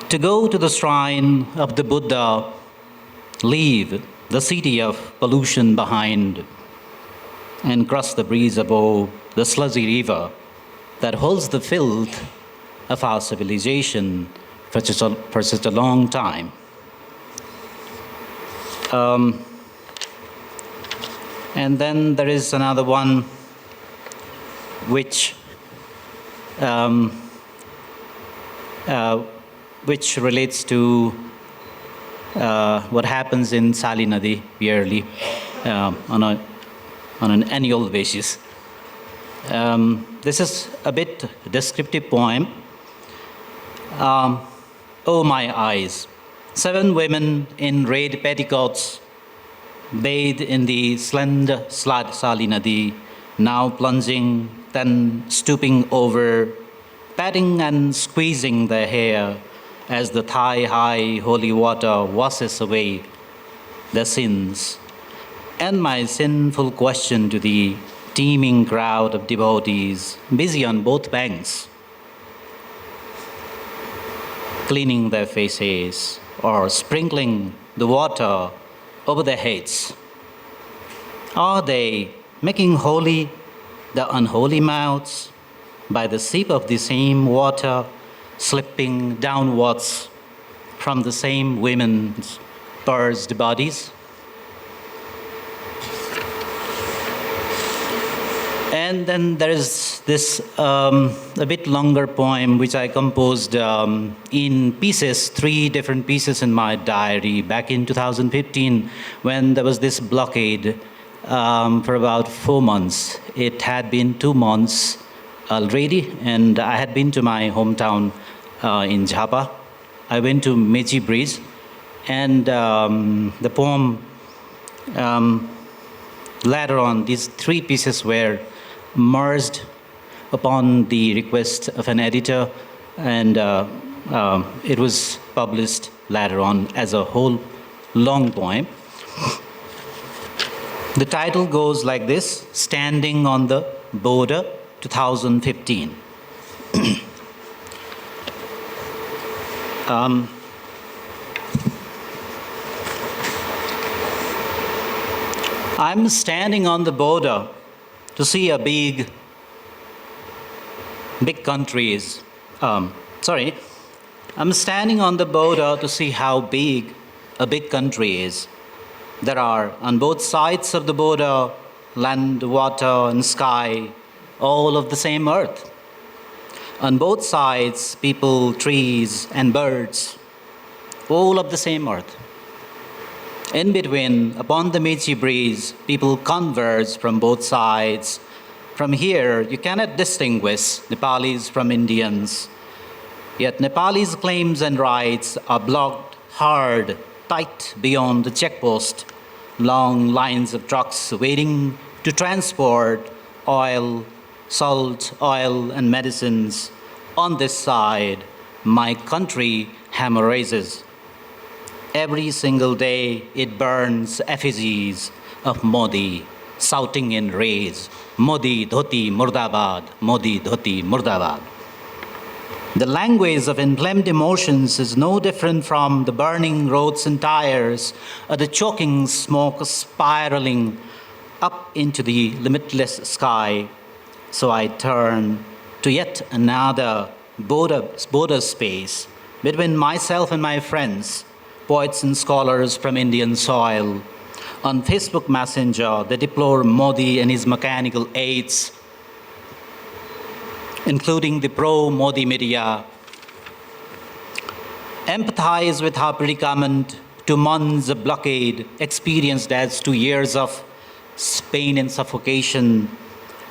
To go to the shrine of the Buddha, leave the city of pollution behind, and cross the breeze above the sludgy river that holds the filth of our civilization for such a long time. And then there is another one which relates to what happens in Sali Nadi yearly on an annual basis. This is a bit descriptive poem. Oh my eyes, 7 women in red petticoats bathe in the slender Sali Nadi, now plunging, then stooping over, patting and squeezing their hair as the thigh-high holy water washes away their sins. And my sinful question to the teeming crowd of devotees busy on both banks, cleaning their faces or sprinkling the water over their heads. Are they making holy the unholy mouths by the sip of the same water slipping downwards from the same women's pursed bodies? And then there is this a bit longer poem which I composed in pieces, 3 different pieces in my diary back in 2015 when there was this blockade for about 4 months. It had been 2 months already, and I had been to my hometown in Jhapa. I went to Meiji Bridge, and the poem later on, these 3 pieces were merged upon the request of an editor, and it was published later on as a whole long poem. The title goes like this: Standing on the Border, 2015. I'm standing on the border to see a big country is. I'm standing on the border to see how big a big country is. There are on both sides of the border land, water, and sky, all of the same earth. On both sides, people, trees, and birds, all of the same earth. In between, upon the Meiji Bridge, people converge from both sides. From here, you cannot distinguish Nepalis from Indians. Yet Nepalese claims and rights are blocked hard, tight beyond the checkpost. Long lines of trucks waiting to transport oil, salt, oil, and medicines. On this side, my country hemorrhages. Every single day, it burns effigies of Modi, shouting in rage, Modi Dhoti Murdabad, Modi Dhoti Murdabad. The language of inflamed emotions is no different from the burning roads and tires, or the choking smoke spiraling up into the limitless sky. So I turn to yet another border space between myself and my friends, poets and scholars from Indian soil. On Facebook Messenger, they deplore Modi and his mechanical aids, including the pro-Modi media. Empathize with our predicament, 2 months of blockade, experienced as 2 years of pain and suffocation.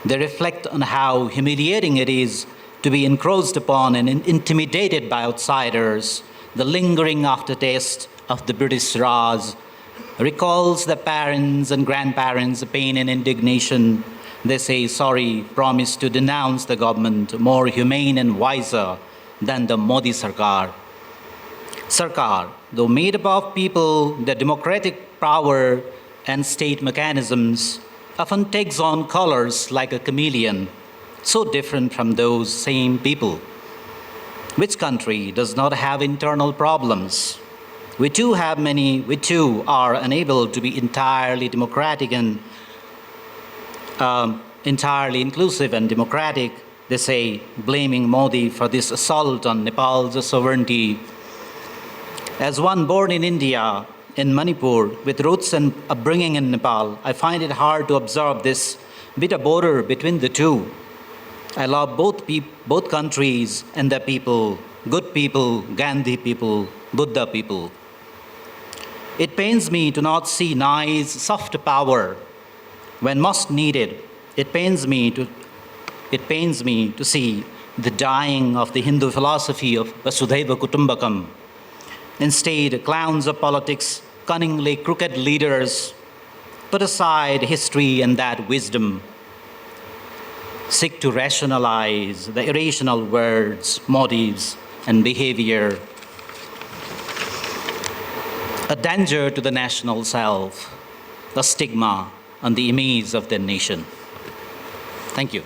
They reflect on how humiliating it is to be encroached upon and intimidated by outsiders. The lingering aftertaste of the British Raj recalls the parents and grandparents' pain and indignation. They say sorry, promise to denounce the government, more humane and wiser than the Modi Sarkar. Sarkar, though made up of people, the democratic power and state mechanisms often takes on colors like a chameleon, so different from those same people. Which country does not have internal problems? We too have many, we too are unable to be entirely democratic and entirely inclusive and democratic. They say, blaming Modi for this assault on Nepal's sovereignty. As one born in India, in Manipur, with roots and upbringing in Nepal, I find it hard to observe this bitter border between the two. I love both countries and their people, good people, Gandhi people, Buddha people. It pains me to not see nice, soft power when most needed. It pains me to see the dying of the Hindu philosophy of Vasudhaiva Kutumbakam. Instead, clowns of politics, cunningly crooked leaders, put aside history and that wisdom, seek to rationalize the irrational words, motives, and behavior. A danger to the national self, a stigma on the image of their nation. Thank you.